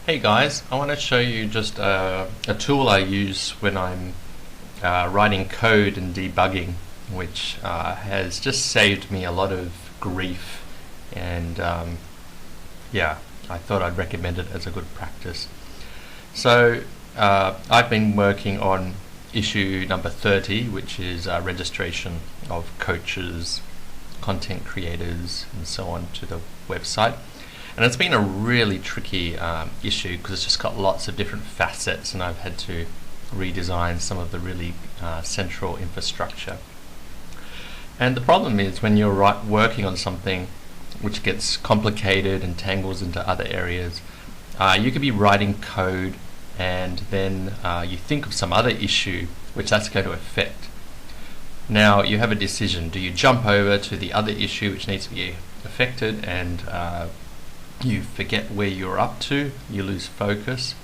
Hey guys, I want to show you just a tool I use when I'm writing code and debugging, which has just saved me a lot of grief, and yeah, I thought I'd recommend it as a good practice. So I've been working on issue number 30, which is registration of coaches, content creators, and so on to the website. And it's been a really tricky issue because it's just got lots of different facets, and I've had to redesign some of the really central infrastructure. And the problem is when you're working on something which gets complicated and tangles into other areas, you could be writing code and then you think of some other issue which that's going to affect. Now you have a decision. Do you jump over to the other issue which needs to be affected and you forget where you're up to, you lose focus,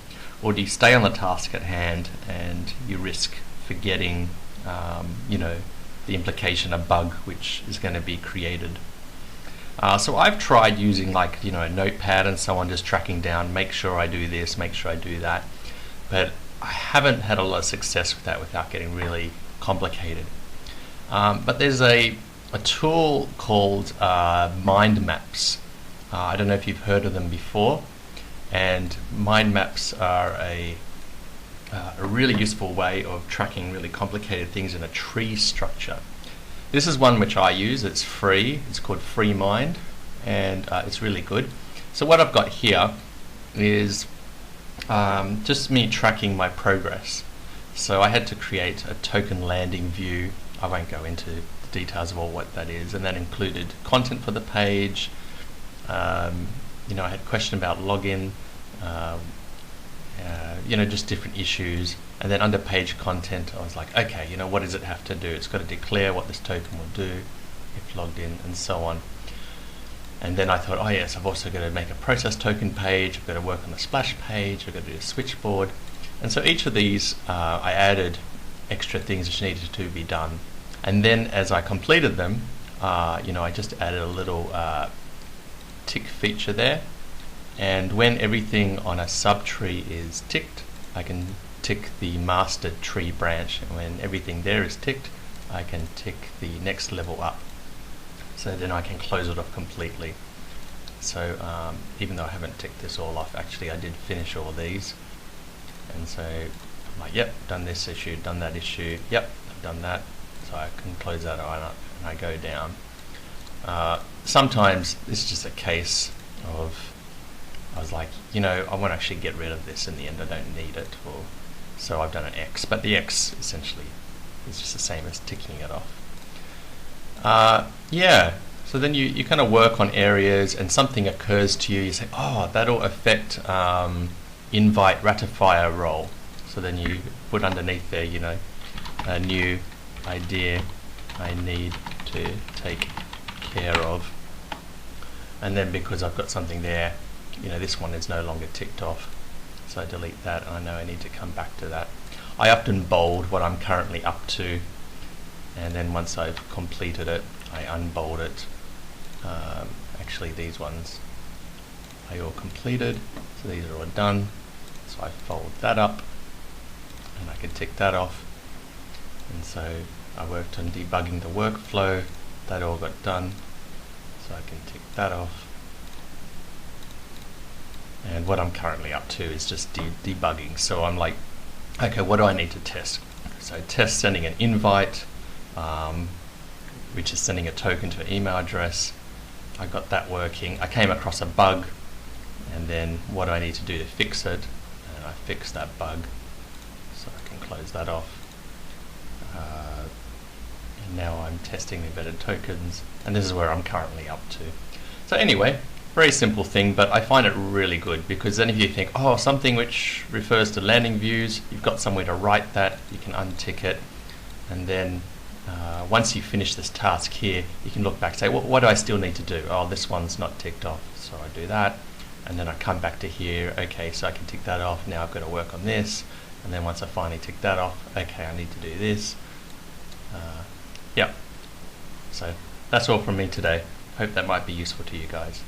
or do you stay on the task at hand and you risk forgetting the implication, a bug which is going to be created. So I've tried using a notepad and so on, just tracking down, make sure I do this, make sure I do that, but I haven't had a lot of success with that without getting really complicated. But there's a tool called MindMaps. I don't know if you've heard of them before, and mind maps are a really useful way of tracking really complicated things in a tree structure. This is one which I use. It's free. It's called Free Mind, and it's really good. So what I've got here is just me tracking my progress. So I had to create a token landing view. I won't go into the details of all what that is, and that included content for the page. I had a question about login, just different issues, and then under page content I was like, okay, what does it have to do? It's got to declare what this token will do if logged in, and so on. And then I thought, oh yes, I've also got to make a process token page, I've got to work on the splash page, I've got to do a switchboard, and so each of these I added extra things which needed to be done, and then as I completed them, I just added a little tick feature there, and when everything on a subtree is ticked, I can tick the master tree branch, and when everything there is ticked, I can tick the next level up, so then I can close it off completely. So even though I haven't ticked this all off, actually I did finish all these, and so I'm like, yep, done this issue, done that issue, yep, I've done that, so I can close that on and I go down. Sometimes it's just a case of I was like, I want to actually get rid of this in the end, I don't need it, so I've done an X, but the X essentially is just the same as ticking it off. So then you kind of work on areas and something occurs to you, you say, oh, that'll affect invite ratifier role, so then you put underneath there, a new idea I need to take care of. And then because I've got something there, this one is no longer ticked off, so I delete that, and I know I need to come back to that. I often bold what I'm currently up to, and then once I've completed it, I unbold it. Actually these ones are all completed, so these are all done, so I fold that up and I can tick that off. And so I worked on debugging the workflow, that all got done, so I can tick that off. And what I'm currently up to is just debugging. So I'm like, okay, what do I need to test? So test sending an invite, which is sending a token to an email address. I got that working. I came across a bug, and then what do I need to do to fix it? And I fixed that bug, so I can close that off. And now I'm testing the embedded tokens, and this is where I'm currently up to. So anyway, very simple thing, but I find it really good, because then if you think, oh, something which refers to landing views, you've got somewhere to write that, you can untick it, and then once you finish this task here, you can look back and say, what do I still need to do? Oh, this one's not ticked off, so I do that, and then I come back to here, okay, so I can tick that off, now I've got to work on this, and then once I finally tick that off, okay, I need to do this. Yeah, so that's all from me today. Hope that might be useful to you guys.